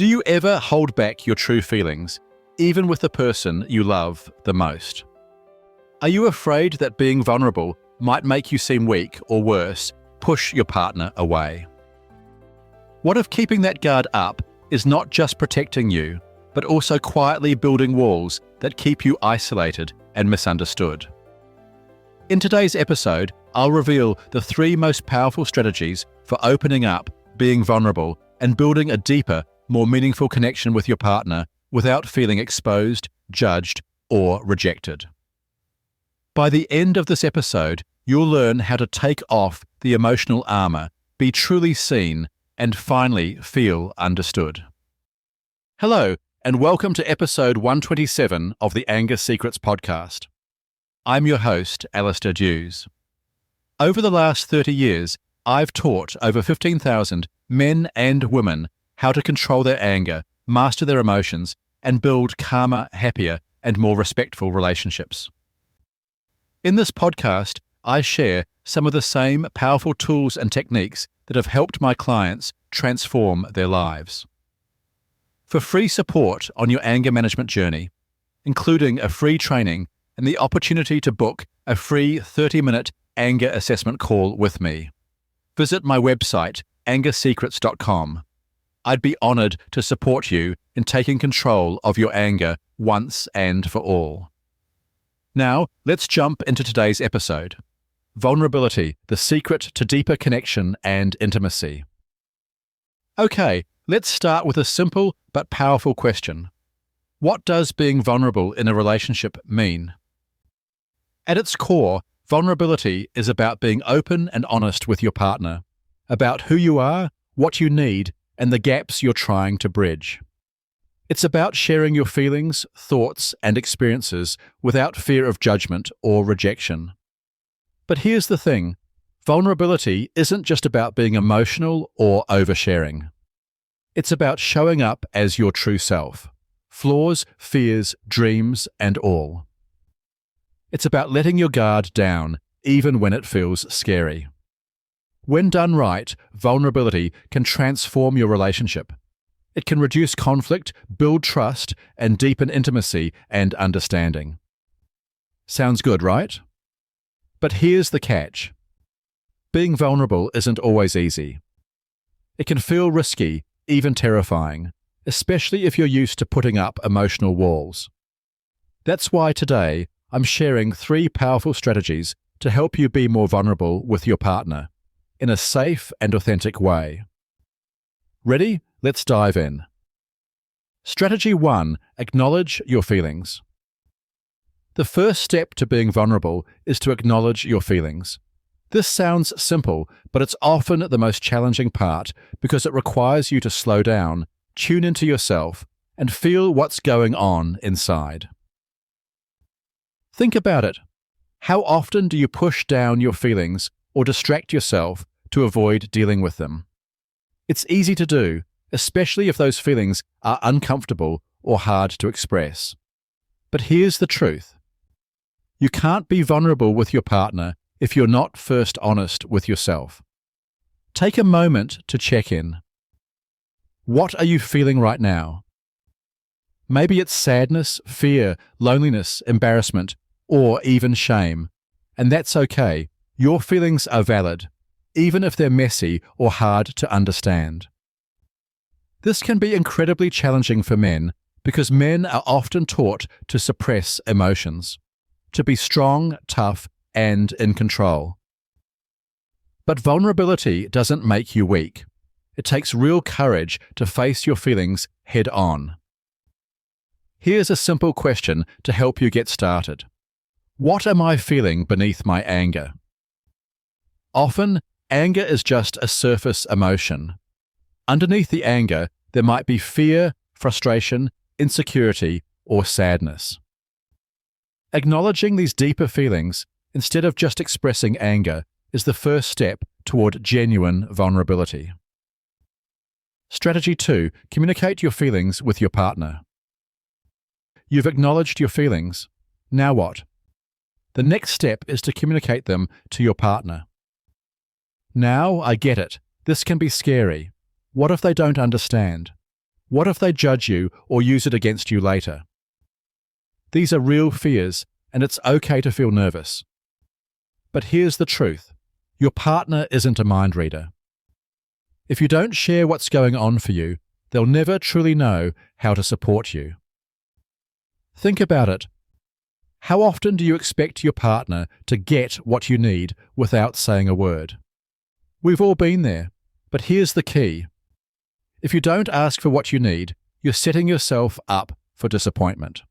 Do you ever hold back your true feelings, even with the person you love the most? Are you afraid that being vulnerable might make you seem weak, or worse, push your partner away? What if keeping that guard up is not just protecting you, but also quietly building walls that keep you isolated and misunderstood? In today's episode, I'll reveal the 3 most powerful strategies for opening up, being vulnerable, and building a deeper, more meaningful connection with your partner without feeling exposed, judged, or rejected. By the end of this episode, you'll learn how to take off the emotional armor, be truly seen, and finally feel understood. Hello, and welcome to episode 127 of the Anger Secrets podcast. I'm your host, Alastair Duhs. Over the last 30 years, I've taught over 15,000 men and women how to control their anger, master their emotions, and build calmer, happier, and more respectful relationships. In this podcast, I share some of the same powerful tools and techniques that have helped my clients transform their lives. For free support on your anger management journey, including a free training and the opportunity to book a free 30-minute anger assessment call with me, visit my website, angersecrets.com. I'd be honored to support you in taking control of your anger once and for all. Now, let's jump into today's episode. Vulnerability, the secret to deeper connection and intimacy. Okay, let's start with a simple but powerful question. What does being vulnerable in a relationship mean? At its core, vulnerability is about being open and honest with your partner, about who you are, what you need, and the gaps you're trying to bridge. It's about sharing your feelings, thoughts, and experiences without fear of judgment or rejection. But here's the thing, vulnerability isn't just about being emotional or oversharing. It's about showing up as your true self, flaws, fears, dreams, and all. It's about letting your guard down, even when it feels scary. When done right, vulnerability can transform your relationship. It can reduce conflict, build trust, and deepen intimacy and understanding. Sounds good, right? But here's the catch. Being vulnerable isn't always easy. It can feel risky, even terrifying, especially if you're used to putting up emotional walls. That's why today I'm sharing 3 powerful strategies to help you be more vulnerable with your partner in a safe and authentic way. Ready? Let's dive in. Strategy 1. Acknowledge your feelings. The first step to being vulnerable is to acknowledge your feelings. This sounds simple, but it's often the most challenging part because it requires you to slow down, tune into yourself, and feel what's going on inside. Think about it. How often do you push down your feelings or distract yourself to avoid dealing with them? It's easy to do, especially if those feelings are uncomfortable or hard to express. But here's the truth. You can't be vulnerable with your partner if you're not first honest with yourself. Take a moment to check in. What are you feeling right now? Maybe it's sadness, fear, loneliness, embarrassment, or even shame. And that's okay. Your feelings are valid, even if they're messy or hard to understand. This can be incredibly challenging for men because men are often taught to suppress emotions, to be strong, tough, and in control. But vulnerability doesn't make you weak. It takes real courage to face your feelings head on. Here's a simple question to help you get started. What am I feeling beneath my anger? Often, anger is just a surface emotion. Underneath the anger, there might be fear, frustration, insecurity, or sadness. Acknowledging these deeper feelings, instead of just expressing anger, is the first step toward genuine vulnerability. Strategy 2. Communicate your feelings with your partner. You've acknowledged your feelings. Now what? The next step is to communicate them to your partner. Now I get it. This can be scary. What if they don't understand? What if they judge you or use it against you later? These are real fears, and it's okay to feel nervous. But here's the truth. Your partner isn't a mind reader. If you don't share what's going on for you, they'll never truly know how to support you. Think about it. How often do you expect your partner to get what you need without saying a word? We've all been there, but here's the key. If you don't ask for what you need, you're setting yourself up for disappointment.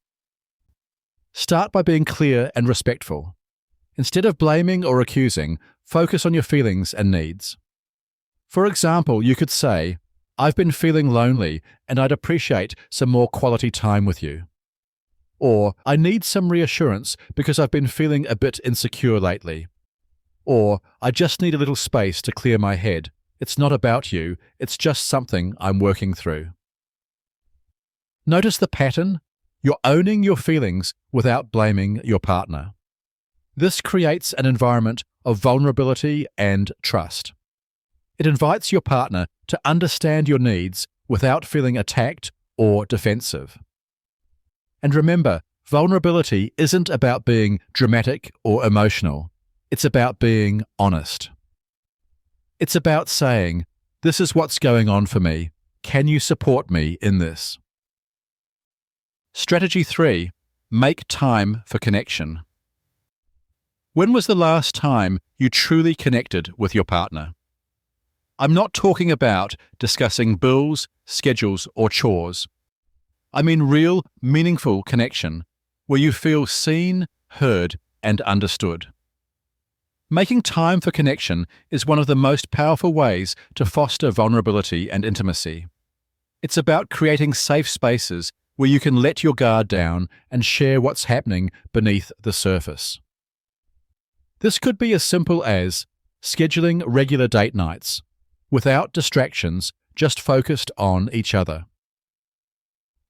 Start by being clear and respectful. Instead of blaming or accusing, focus on your feelings and needs. For example, you could say, "I've been feeling lonely and I'd appreciate some more quality time with you." Or, "I need some reassurance because I've been feeling a bit insecure lately." Or, "I just need a little space to clear my head. It's not about you, it's just something I'm working through." Notice the pattern? You're owning your feelings without blaming your partner. This creates an environment of vulnerability and trust. It invites your partner to understand your needs without feeling attacked or defensive. And remember, vulnerability isn't about being dramatic or emotional. It's about being honest. It's about saying, "This is what's going on for me. Can you support me in this?" Strategy 3. Make time for connection. When was the last time you truly connected with your partner? I'm not talking about discussing bills, schedules, or chores. I mean real, meaningful connection, where you feel seen, heard, and understood. Making time for connection is one of the most powerful ways to foster vulnerability and intimacy. It's about creating safe spaces where you can let your guard down and share what's happening beneath the surface. This could be as simple as scheduling regular date nights, without distractions, just focused on each other.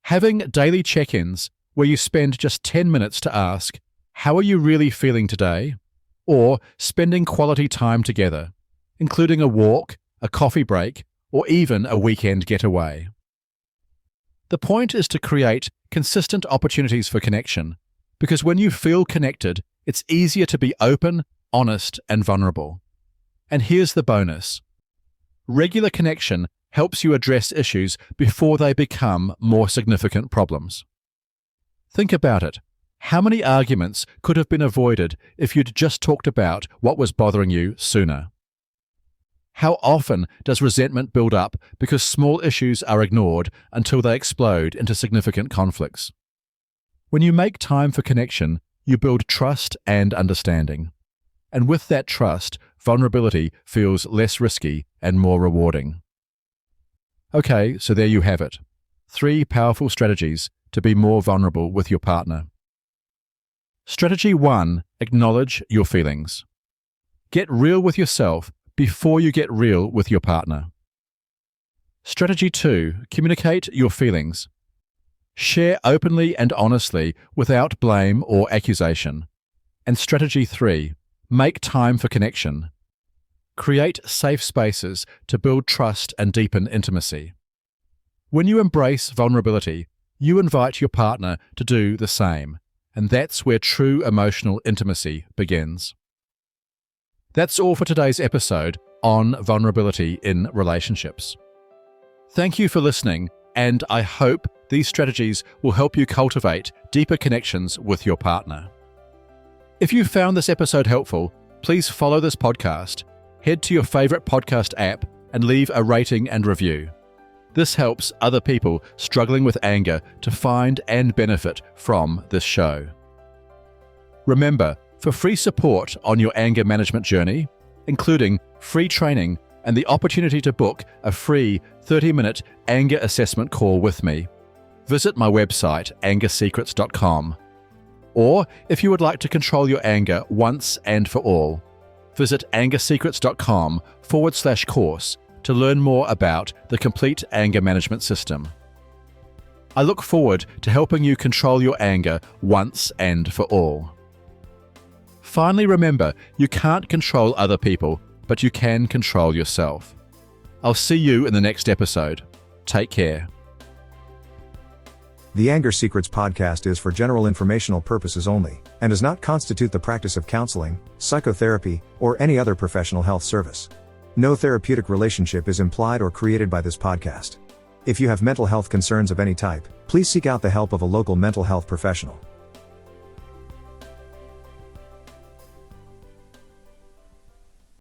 Having daily check-ins where you spend just 10 minutes to ask, "How are you really feeling today?" Or spending quality time together, including a walk, a coffee break, or even a weekend getaway. The point is to create consistent opportunities for connection, because when you feel connected, it's easier to be open, honest, and vulnerable. And here's the bonus. Regular connection helps you address issues before they become more significant problems. Think about it. How many arguments could have been avoided if you'd just talked about what was bothering you sooner? How often does resentment build up because small issues are ignored until they explode into significant conflicts? When you make time for connection, you build trust and understanding. And with that trust, vulnerability feels less risky and more rewarding. Okay, so there you have it. 3 powerful strategies to be more vulnerable with your partner. Strategy 1. Acknowledge your feelings. Get real with yourself before you get real with your partner. Strategy 2. Communicate your feelings. Share openly and honestly without blame or accusation. And strategy 3. Make time for connection. Create safe spaces to build trust and deepen intimacy. When you embrace vulnerability, you invite your partner to do the same. And that's where true emotional intimacy begins. That's all for today's episode on vulnerability in relationships. Thank you for listening, and I hope these strategies will help you cultivate deeper connections with your partner. If you found this episode helpful, please follow this podcast, head to your favorite podcast app, and leave a rating and review. This helps other people struggling with anger to find and benefit from this show. Remember, for free support on your anger management journey, including free training and the opportunity to book a free 30-minute anger assessment call with me, visit my website, angersecrets.com. Or, if you would like to control your anger once and for all, visit angersecrets.com/course to learn more about the complete anger management system. I look forward to helping you control your anger once and for all. Finally, remember, you can't control other people, but you can control yourself. I'll see you in the next episode. Take care. The Anger Secrets podcast is for general informational purposes only, and does not constitute the practice of counseling, psychotherapy, or any other professional health service. No therapeutic relationship is implied or created by this podcast. If you have mental health concerns of any type, please seek out the help of a local mental health professional.